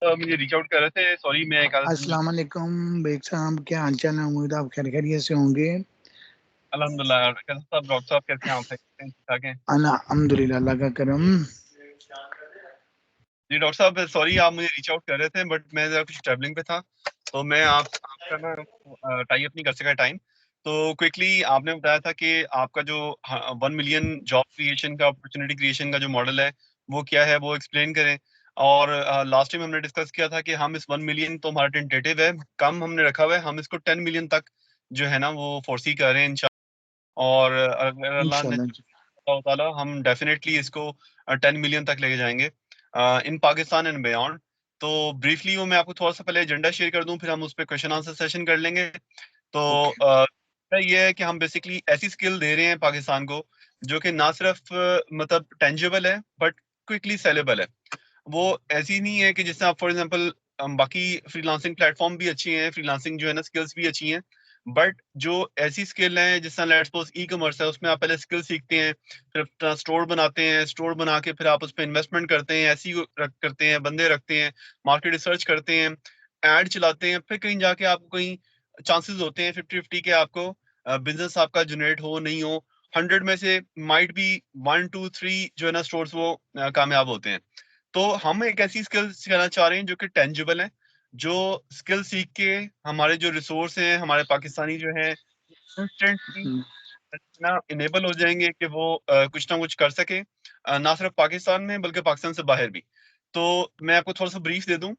मुझे reach out कर रहे थे। सॉरी, मैं एक आधा दिन। अस्सलाम वालेकुम बेग साहब, क्या हाल चाल है? उम्मीद आप खैरियत से होंगे। अल्हम्दुलिल्लाह। कैसे साहब, डॉक्टर साहब कैसे हैं? आप ठीक ठाक हैं? अल्हम्दुलिल्लाह, अल्लाह का करम। जी डॉक्टर साहब, सॉरी आप मुझे रीच आउट कर रहे थे, बट मैं जरा कुछ ट्रैवलिंग पे था, तो मैं आपका ना टाई अप नहीं कर सका टाइम। तो क्विकली आपने बताया था कि आपका जो 1 मिलियन जॉब क्रिएशन का, अपॉर्चुनिटी क्रिएशन का जो मॉडल है वो क्या है, वो एक्सप्लेन करें। और लास्ट टाइम हमने डिस्कस किया था कि हम इस 1 मिलियन तो हमारा टेंटेटिव है, कम हमने रखा हुआ है, हम इसको 10 मिलियन तक जो है ना वो फोर्सी कर रहे हैं इंशाल्लाह। और अगर अल्लाह ने इंशाल्लाह जी। अल्लाह ताला हम डेफिनेटली इसको 10 मिलियन तक लेके जाएंगे इन पाकिस्तान एंड बियॉन्ड। तो ब्रीफली वो मैं आपको थोड़ा सा पहले एजेंडा शेयर कर दूं, फिर हम उस पर क्वेश्चन आंसर सेशन कर लेंगे। तो ओके। ये है कि हम बेसिकली ऐसी स्किल दे रहे हैं पाकिस्तान को जो कि ना सिर्फ मतलब टेंजिबल है बट क्विकली सेलेबल है। वो ऐसी नहीं है कि जैसे आप फॉर एग्जांपल बाकी फ्रीलांसिंग प्लेटफॉर्म भी अच्छी हैं, फ्रीलांसिंग जो है ना स्किल्स भी अच्छी हैं, बट जो ऐसी स्किल हैं जिस तरह लेट्स सपोज ई कॉमर्स है, उसमें आप पहले स्किल सीखते हैं, फिर अपना स्टोर बनाते हैं, स्टोर बना के फिर आप उस पर इन्वेस्टमेंट करते हैं, ऐसी करते हैं, बंदे रखते हैं, मार्केट रिसर्च करते हैं, एड चलाते हैं, फिर कहीं जाके आपको कहीं चांसेस होते हैं 50-50 के आपको बिजनेस आपका जनरेट हो नहीं हो। 100 में से माइट बी 1 2 3 जो है ना स्टोर्स वो कामयाब होते हैं। तो हम एक ऐसी स्किल सिखाना चाह रहे हैं जो कि टेंजिबल है, जो स्किल सीख के हमारे जो रिसोर्स हैं, हमारे पाकिस्तानी जो है इंस्टेंटली हम्म, ना इनेबल हो जाएंगे कि वो कुछ ना कुछ कर सके, ना सिर्फ पाकिस्तान में बल्कि पाकिस्तान से बाहर भी। तो मैं आपको थोड़ा सा ब्रीफ दे दूं।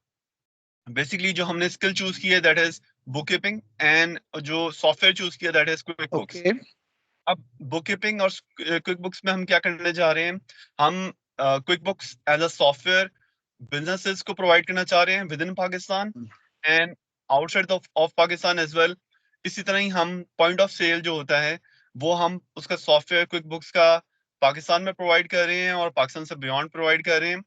बेसिकली जो हमने स्किल चूज की है that is book keeping, and जो सॉफ्टवेयर चूज किया that is quick books. Okay. अब बुक कीपिंग और क्विक बुक्स में हम क्या करने जा रहे हैं, हम quick books as a software businesses को प्रोवाइड करना चाह रहे हैं within Pakistan and outside of Pakistan as well. इसी तरह ही हम पॉइंट ऑफ सेल जो होता है वो हम उसका सॉफ्टवेयर क्विक बुक्स का पाकिस्तान में प्रोवाइड कर रहे हैं और पाकिस्तान से बियॉन्ड प्रोवाइड कर रहे हैं।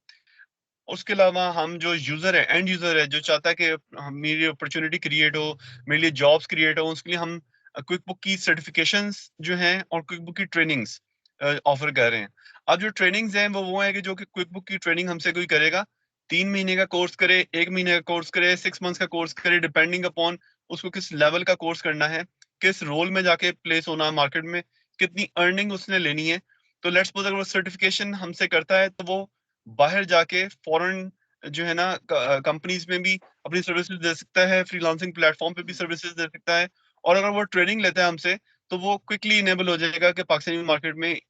उसके अलावा हम जो यूजर है, एंड यूजर है, जो चाहता है कि मेरी अपॉर्चुनिटी क्रिएट हो, मेरे लिए जॉब्स क्रिएट हो, उसके लिए हम क्विक बुक की सर्टिफिकेशंस जो हैं और क्विक बुक की ट्रेनिंग्स ऑफर कर रहे हैं। अब जो ट्रेनिंग्स हैं वो है कि जो कि क्विक बुक की ट्रेनिंग हमसे कोई करेगा, 3 महीने का कोर्स करे, 1 महीने का कोर्स करे, 6 मंथ्स का कोर्स करे, डिपेंडिंग अपॉन उसको किस लेवल का कोर्स करना है, किस रोल में जाके प्लेस होना है मार्केट में, कितनी अर्निंग उसने लेनी है। तो लेट्स सपोज अगर वो सर्टिफिकेशन हमसे करता है तो वो बाहर जाके फॉरेन जो है ना कंपनीज में भी अपनी सर्विसेज दे सकता है, फ्रीलांसिंग प्लेटफॉर्म पे भी सर्विसेज दे सकता है। और अगर वो ट्रेनिंग लेता है हमसे तो वो क्विकली इनेबल हो जाएगा कि पाकिस्तानी मार्केट में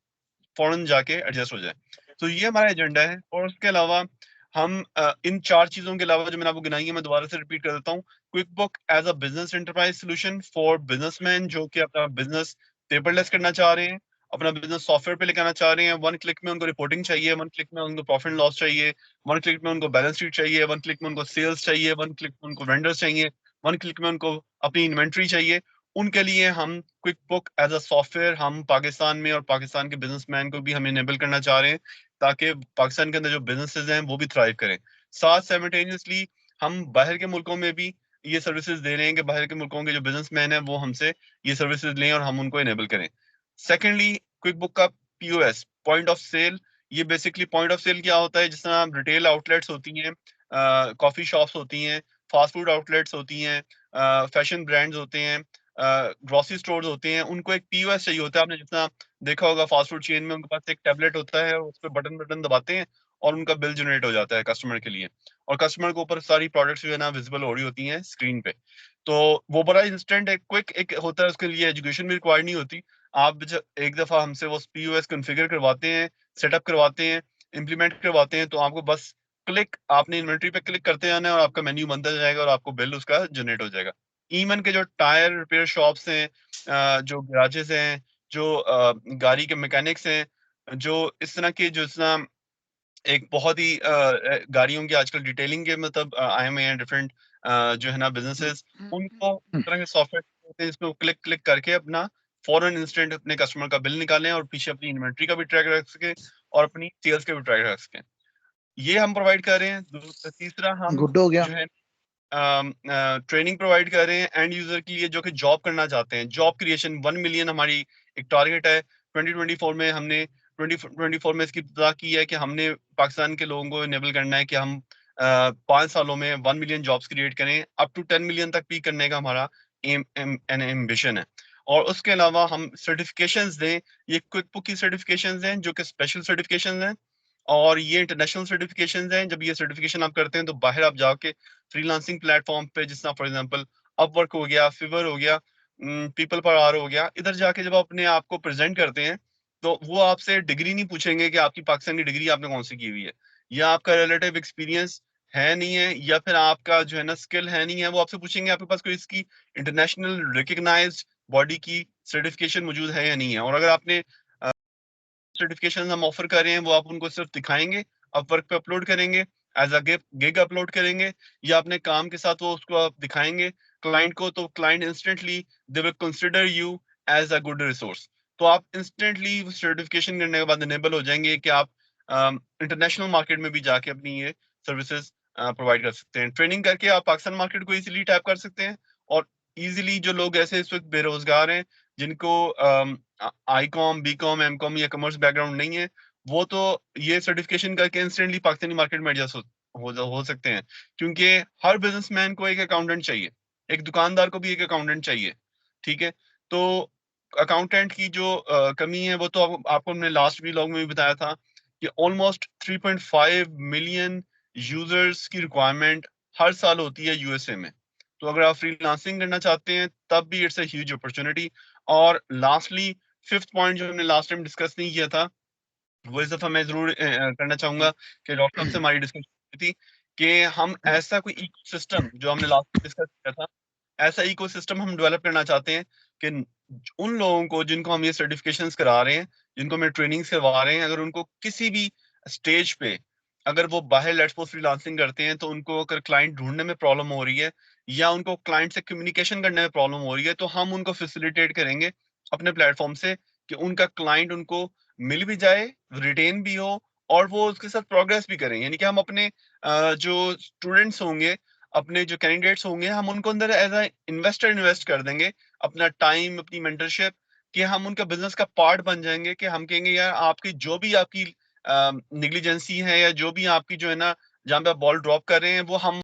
फौरन जाके एडजस्ट हो जाए। तो ये हमारा एजेंडा है। और उसके अलावा हम इन 4 चीजों के अलावा जो मैंने आपको गिनाई है, मैं दोबारा से रिपीट कर देता हूँ। Quick book as a business enterprise solution for businessman जो कि अपना बिजनेस पेपरलेस करना चाह रहे हैं, अपना बिजनेस सॉफ्टवेयर पे लेकर आना चाह रहे हैं। 1 क्लिक में उनको रिपोर्टिंग चाहिए, 1 क्लिक में उनको प्रॉफिट एंड लॉस चाहिए, 1 क्लिक में उनको बैलेंस शीट चाहिए, 1 क्लिक में उनको सेल्स चाहिए, 1 क्लिक में उनको वेंडर्स चाहिए, 1 क्लिक में उनको अपनी इन्वेंट्री चाहिए। उनके लिए हम quick book as a software हम पाकिस्तान में और पाकिस्तान के बिजनेसमैन को भी हम इनेबल करना चाह रहे हैं, ताकि पाकिस्तान के अंदर जो बिजनेसेस हैं वो भी थ्राइव करें। साथ साइमल्टेनियसली हम बाहर के मुल्कों में भी ये सर्विसेज दे रहे हैं कि बाहर के मुल्कों के जो बिजनेसमैन हैं वो हमसे ये सर्विसेज लें और हम उनको इनेबल करें। सेकेंडली, क्विक बुक का पीओएस, पॉइंट ऑफ सेल। ये बेसिकली पॉइंट ऑफ सेल क्या होता है, जिस तरह रिटेल आउटलेट्स होती हैं, कॉफी शॉप्स होती हैं, फास्ट फूड आउटलेट्स होती हैं, फैशन ब्रांड्स होते हैं, ग्रोसरी स्टोर्स होते हैं, उनको एक पीओएस चाहिए होता है। आपने जितना देखा होगा फास्ट फूड चेन में उनके पास एक टैबलेट होता है, उस पर बटन बटन दबाते हैं और उनका बिल जनरेट हो जाता है कस्टमर के लिए, और कस्टमर के ऊपर सारी प्रोडक्ट्स जो है ना विजिबल हो रही होती हैं स्क्रीन पे। तो वो बड़ा इंस्टेंट एक क्विक एक होता है, उसके लिए एजुकेशन भी रिक्वायर्ड नहीं होती। आप जब एक दफा हमसे वो पीओएस कॉन्फ़िगर करवाते हैं, सेटअप करवाते हैं, इम्प्लीमेंट करवाते हैं, तो आपको बस क्लिक, आपने इन्वेंट्री पे क्लिक करते जाना है और आपका मेन्यू बनता जाएगा और आपको बिल उसका जनरेट हो जाएगा। ईमन के जो टायर रिपेयर शॉप्स हैं, जो गैराजेस हैं, जो गाड़ी के मैकेनिक्स हैं, जो इस तरह के जो इस तरह एक बहुत ही गाड़ियों की आजकल डिटेलिंग के मतलब आए हुए हैं डिफरेंट जो है ना बिजनेसेस, उनको इस तरह के सॉफ्टवेयर होते हैं जिसमें क्लिक क्लिक करके अपना फॉरन इंस्टेंट अपने कस्टमर का बिल निकालें और पीछे अपनी इन्वेंट्री का भी ट्रैक रख सके और अपनी सेल्स का भी ट्रैक रख सकें। ये हम प्रोवाइड कर रहे हैं। तीसरा, हम गुड हो गया। जो है ट्रेनिंग प्रोवाइड कर रहे हैं एंड यूजर के लिए जो कि जॉब करना चाहते हैं। जॉब क्रिएशन 1 मिलियन हमारी एक टारगेट है। 2024 में हमने 2024 में इसकी इब्तिदा की है कि हमने पाकिस्तान के लोगों को इनेबल करना है कि हम 5 सालों में 1 मिलियन जॉब्स क्रिएट करें, अप टू 10 मिलियन तक भी करने का हमारा एम एम एन एम्बिशन है। और उसके अलावा हम सर्टिफिकेशंस दें, ये क्विक बुक की सर्टिफिकेशंस हैं जो कि स्पेशल सर्टिफिकेशंस हैं, और ये इंटरनेशनल सर्टिफिकेशंस हैं। जब ये सर्टिफिकेशन आप करते हैं तो बाहर आप जाके फ्रीलांसिंग प्लेटफॉर्म पे, जिस तरह फॉर एग्जांपल अपवर्क हो गया, फिवर हो गया, पीपल पर आर हो गया, इधर जाके जब आप अपने आप को प्रेजेंट करते हैं तो वो आपसे डिग्री नहीं पूछेंगे कि आपकी पाकिस्तानी डिग्री आपने कौन सी की हुई है, या आपका रिलेटिव एक्सपीरियंस है नहीं है, या फिर आपका जो है ना स्किल है नहीं है। वो आपसे पूछेंगे आपके पास कोई इसकी इंटरनेशनल रिकग्नाइज्ड बॉडी की सर्टिफिकेशन मौजूद है या नहीं है। और अगर आपने सर्टिफिकेशन हम ऑफर कर रहे हैं वो आप उनको सिर्फ दिखाएंगे, अपवर्क पे अपलोड करेंगे, एज अ गिग अपलोड करेंगे, या अपने काम के साथ वो उसको आप दिखाएंगे क्लाइंट को, तो client instantly they will consider you as a good resource. तो आप इंस्टेंटली सर्टिफिकेशन करने के बाद इनेबल हो जाएंगे कि आप इंटरनेशनल मार्केट में भी जाके अपनी ये सर्विसेज प्रोवाइड कर सकते हैं। ट्रेनिंग करके आप पाकिस्तान मार्केट को इजीली टैप कर सकते हैं, और इजीली जो लोग ऐसे इस वक्त बेरोजगार हैं, जिनको आई-कॉम, बी-कॉम, एम-कॉम या कॉमर्स बैकग्राउंड नहीं है, वो तो ये सर्टिफिकेशन करके इंस्टेंटली पाकिस्तानी मार्केट में एडजस्ट हो सकते हैं। क्योंकि हर बिज़नेसमैन को एक अकाउंटेंट चाहिए, एक दुकानदार को भी एक अकाउंटेंट चाहिए, ठीक है? तो अकाउंटेंट की जो कमी है वो तो आपको हमने लास्ट व्लॉग में भी बताया था कि ऑलमोस्ट 3.5 मिलियन यूज़र्स की रिक्वायरमेंट हर साल होती है यूएसए में। तो अगर आप फ्रीलांसिंग करना चाहते हैं तब भी इट्स अ ह्यूज अपॉर्चुनिटी। और लास्टली, फिफ्थ पॉइंट जो हमने लास्ट टाइम डिस्कस नहीं किया था, वो इस दफा मैं जरूर करना चाहूंगा कि डॉक्टर साहब से हमारी डिस्कशन हुई थी कि हम ऐसा कोई इकोसिस्टम, जो हमने लास्ट टाइम डिस्कस किया था, ऐसा इकोसिस्टम हम डेवलप करना चाहते हैं कि उन लोगों को जिनको हम ये सर्टिफिकेशंस करा रहे हैं, जिनको हम ट्रेनिंग्स करवा रहे हैं, अगर उनको किसी भी स्टेज पे, अगर वो बाहर लेट्स सपोज फ्रीलांसिंग करते हैं, तो उनको अगर क्लाइंट ढूंढने में प्रॉब्लम हो रही है, या उनको क्लाइंट से कम्युनिकेशन करने में प्रॉब्लम हो रही है, तो हम उनको फैसिलिटेट करेंगे अपने प्लेटफॉर्म से कि उनका क्लाइंट उनको मिल भी जाए, रिटेन भी हो, और वो उसके साथ प्रोग्रेस भी करें। यानी कि हम अपने जो स्टूडेंट्स होंगे, अपने जो कैंडिडेट्स होंगे, हम उनको अंदर एज अ इन्वेस्टर इन्वेस्ट कर देंगे, अपना टाइम, अपनी मेंटरशिप, कि हम उनका बिजनेस का पार्ट बन जाएंगे। कि हम कहेंगे यार, आपकी जो भी आपकी निग्लिजेंसी है, या जो भी आपकी जो है ना, जहाँ पे आप बॉल ड्रॉप कर रहे हैं, वो हम